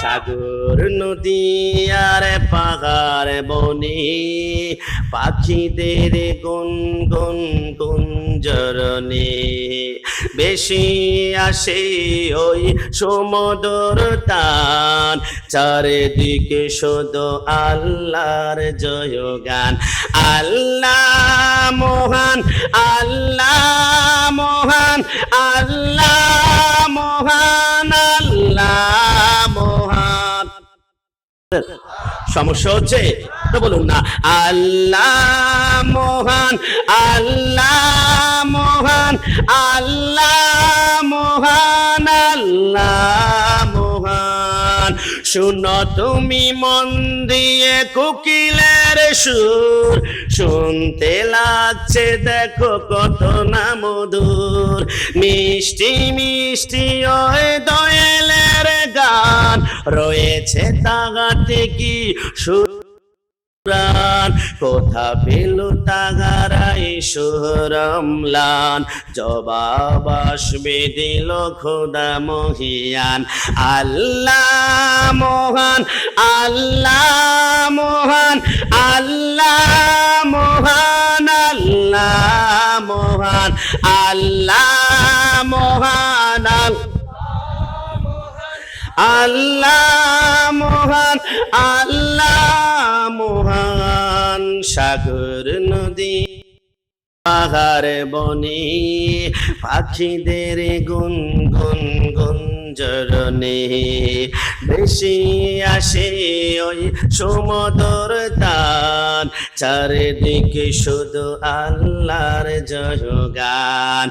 সাগর নদী আর পাহাড় বনে পাখিদের গুনগুন গুঞ্জরণে বেশি আসে ওই সমুদ্র টান চারিদিকে শুধু আল্লাহর জয়গান আল্লাহ মহান আল্লাহ মহান আল্লাহ মহান আল্লাহ মহান সমস্যা হচ্ছে তো বলুন না আল্লাহ মহান আল্লাহ মহান আল্লাহ মহান আল্লাহ মহান শুনো তুমি মন দিয়ে কোকিলের সুর শুনতে লাগছে দেখো কত না মধুর মিষ্টি মিষ্টি ওই দোয়েলের গান রয়েছে তাগাতে কি সুর কোথা পেল তাগারাই সুরমলান জবাব আসবে দিল খোদা মহিয়ান আল্লাহ মহান আল্লাহ মহান আল্লাহ মহান আল্লাহ মহান আল্লাহ মহান আল্লাহ মহান আল্লাহ মহান সাগর নদী পাহাড় বনে পাখিদের গুনগুন গুঞ্জরণে বেশি আসে ওই সমুদ্র টান চারিদিকে শুধু আল্লাহর জয়গান